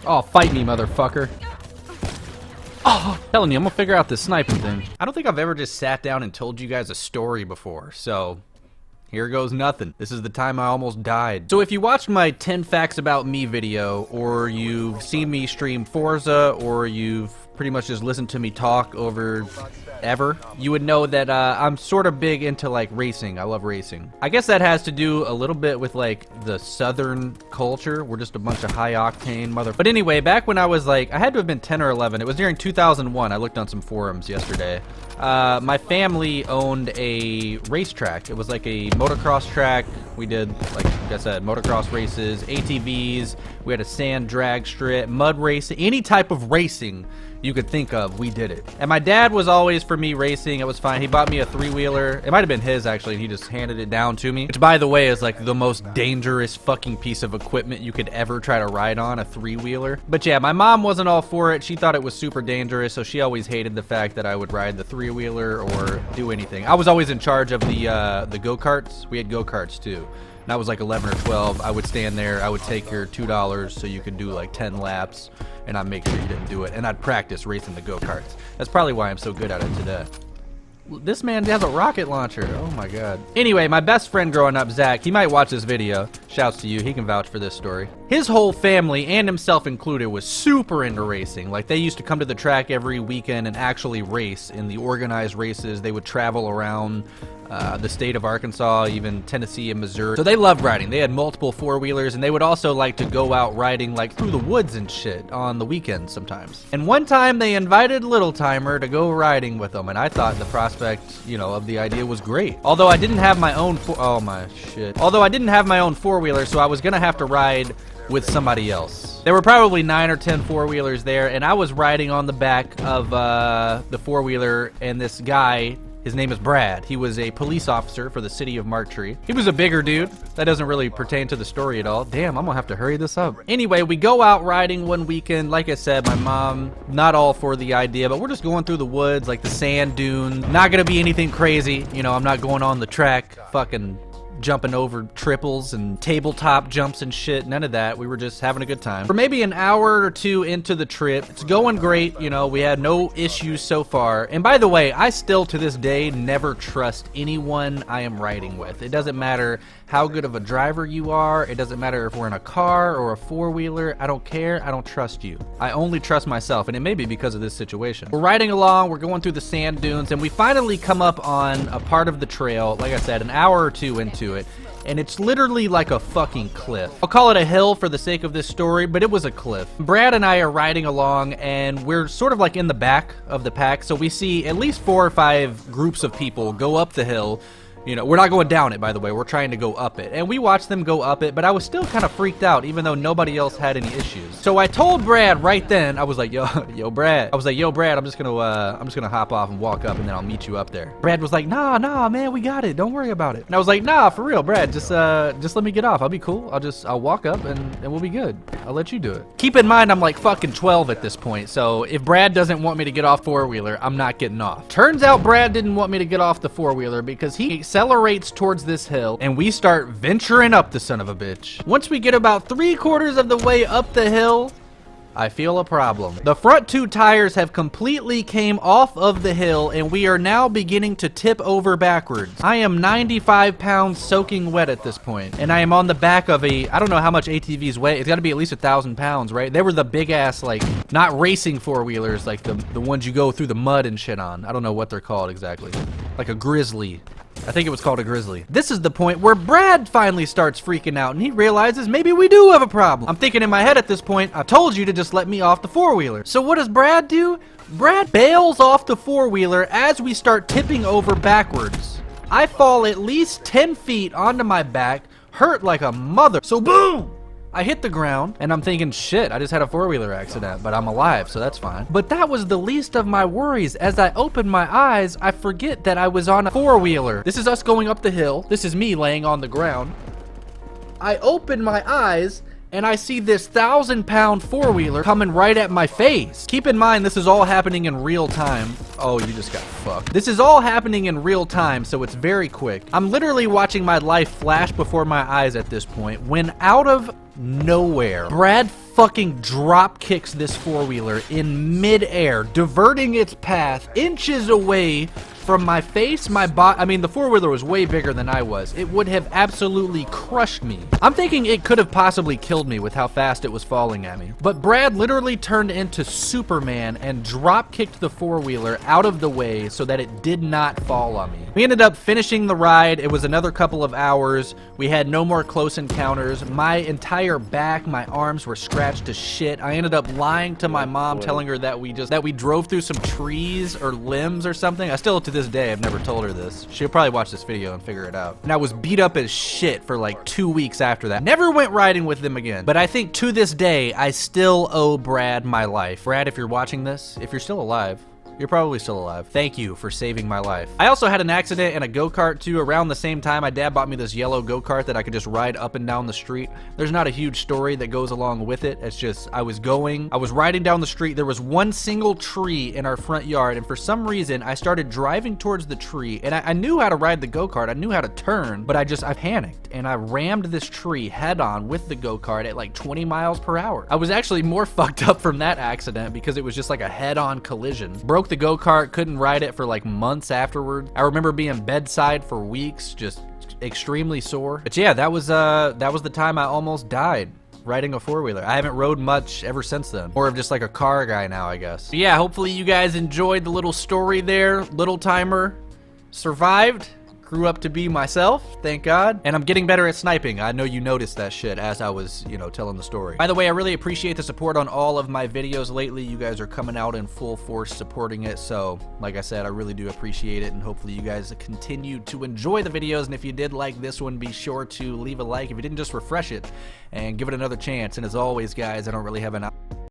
Oh, fight me, motherfucker. Oh, telling you, I'm gonna figure out this sniping thing. I don't think I've ever just sat down and told you guys a story before, so here goes nothing. This is the time I almost died. So if you watched my 10 facts about me video, or you've seen me stream Forza, or you've pretty much just listened to me talk over ever, you would know that I'm sort of big into like racing. I love racing. I guess that has to do a little bit with like the southern culture. We're just a bunch of high octane But anyway, back when I was like, I had to have been 10 or 11. It was during 2001. I looked on some forums yesterday. My family owned a racetrack. It was like a motocross track. We did, like I said, motocross races, ATVs. We had a sand drag strip, mud racing, any type of racing you could think of, we did it. And my dad was always for me racing. It was fine. He bought me a 3-wheeler. It might have been his, actually, and he just handed it down to me. Which, by the way, is like the most dangerous fucking piece of equipment you could ever try to ride on, a 3-wheeler. But yeah, my mom wasn't all for it. She thought it was super dangerous, so she always hated the fact that I would ride the 3-wheeler or do anything. I was always in charge of the go-karts. We had go-karts, too. And I was like 11 or 12. I would stand there. I would take your $2 so you could do like 10 laps, and I'd make sure you didn't do it. And I'd practice racing the go-karts. That's probably why I'm so good at it today. This man has a rocket launcher. Oh my god. Anyway, my best friend growing up, Zach, he might watch this video. Shouts to you. He can vouch for this story. His whole family, and himself included, was super into racing. Like, they used to come to the track every weekend and actually race in the organized races. They would travel around the state of Arkansas, even Tennessee and Missouri. So they loved riding. They had multiple 4-wheelers, and they would also like to go out riding like through the woods and shit on the weekends sometimes. And one time they invited Little Timer to go riding with them, and I thought the prospect, you know, of the idea was great. Although I didn't have my own Although I didn't have my own 4-wheeler, so I was gonna have to ride with somebody else. There were probably 9 or 10 4-wheelers there, and I was riding on the back of the 4-wheeler, and this guy, his name is Brad. He was a police officer for the city of Marktree. He was a bigger dude. That doesn't really pertain to the story at all. Damn, I'm gonna have to hurry this up. Anyway, we go out riding one weekend. Like I said, my mom, not all for the idea, but we're just going through the woods, like the sand dune. Not gonna be anything crazy. You know, I'm not going on the track, fucking jumping over triples and tabletop jumps and shit. None of that. We were just having a good time. For maybe an hour or two into the trip, it's going great. You know, we had no issues so far. And by the way, I still to this day never trust anyone I am riding with. It doesn't matter how good of a driver you are. It doesn't matter if we're in a car or a 4-wheeler. I don't care. I don't trust you. I only trust myself, and it may be because of this situation. We're riding along. We're going through the sand dunes, and we finally come up on a part of the trail, like I said, an hour or two into it, and it's literally like a fucking cliff. I'll call it a hill for the sake of this story, but it was a cliff. Brad and I are riding along, and we're sort of like in the back of the pack, so we see at least 4 or 5 groups of people go up the hill. You know, we're not going down it, by the way. We're trying to go up it. And we watched them go up it, but I was still kind of freaked out, even though nobody else had any issues. So I told Brad right then, I was like, yo, Brad. I was like, yo, Brad, I'm just gonna hop off and walk up, and then I'll meet you up there. Brad was like, nah, man, we got it. Don't worry about it. And I was like, nah, for real, Brad, just let me get off. I'll be cool. I'll walk up, and we'll be good. I'll let you do it. Keep in mind, I'm like fucking 12 at this point, so if Brad doesn't want me to get off 4-wheeler, I'm not getting off. Turns out Brad didn't want me to get off the 4-wheeler because he accelerates towards this hill, and we start venturing up the son of a bitch. Once we get about 3/4 of the way up the hill, I feel a problem. The front 2 tires have completely came off of the hill, and we are now beginning to tip over backwards. I am 95 pounds soaking wet at this point, and I am on the back of a, I don't know how much ATVs weigh. It's gotta be at least 1,000 pounds, right? They were the big ass, like, not racing 4-wheelers, like the ones you go through the mud and shit on. I don't know what they're called exactly. Like a grizzly. I think it was called a grizzly. This is the point where Brad finally starts freaking out, and he realizes maybe we do have a problem. I'm thinking in my head at this point, I told you to just let me off the 4-wheeler. So what does Brad do? Brad bails off the 4-wheeler as we start tipping over backwards. I fall at least 10 feet onto my back, hurt like a mother. So boom! I hit the ground, and I'm thinking, shit, I just had a 4-wheeler accident, but I'm alive, so that's fine. But that was the least of my worries. As I open my eyes, I forget that I was on a 4-wheeler. This is us going up the hill. This is me laying on the ground. I open my eyes, and I see this 1,000-pound 4-wheeler coming right at my face. Keep in mind, this is all happening in real time. Oh, you just got fucked. This is all happening in real time, so it's very quick. I'm literally watching my life flash before my eyes at this point, when out of nowhere, Brad fucking drop kicks this four-wheeler in mid-air, diverting its path inches away from my face, my body. I mean, the four-wheeler was way bigger than I was. It would have absolutely crushed me. I'm thinking it could have possibly killed me with how fast it was falling at me. But Brad literally turned into Superman and drop-kicked the four-wheeler out of the way so that it did not fall on me. We ended up finishing the ride. It was another couple of hours. We had no more close encounters. My entire back, my arms were scratched to shit. I ended up lying to my mom, telling her that we drove through some trees or limbs or something. I still, to this day, I've never told her this. She'll probably watch this video and figure it out. And I was beat up as shit for like 2 weeks after that. Never went riding with them again. But I think to this day, I still owe Brad my life. Brad, if you're watching this, if you're still alive, you're probably still alive. Thank you for saving my life. I also had an accident in a go-kart too around the same time. My dad bought me this yellow go-kart that I could just ride up and down the street. There's not a huge story that goes along with it. It's just, I was riding down the street. There was one single tree in our front yard, and for some reason, I started driving towards the tree, and I knew how to ride the go-kart. I knew how to turn, but I panicked, and I rammed this tree head on with the go-kart at like 20 miles per hour. I was actually more fucked up from that accident because it was just like a head-on collision. Broke the go-kart, couldn't ride it for like months afterward. I remember being bedside for weeks, just extremely sore. But yeah, that was the time I almost died riding a four-wheeler. I haven't rode much ever since then. More of just like a car guy now, I guess. But yeah, hopefully you guys enjoyed the little story there. Little timer survived. Grew up to be myself, thank God. And I'm getting better at sniping. I know you noticed that shit as I was, telling the story. By the way, I really appreciate the support on all of my videos lately. You guys are coming out in full force supporting it. So, like I said, I really do appreciate it. And hopefully you guys continue to enjoy the videos. And if you did like this one, be sure to leave a like. If you didn't, just refresh it and give it another chance. And as always, guys, I don't really have an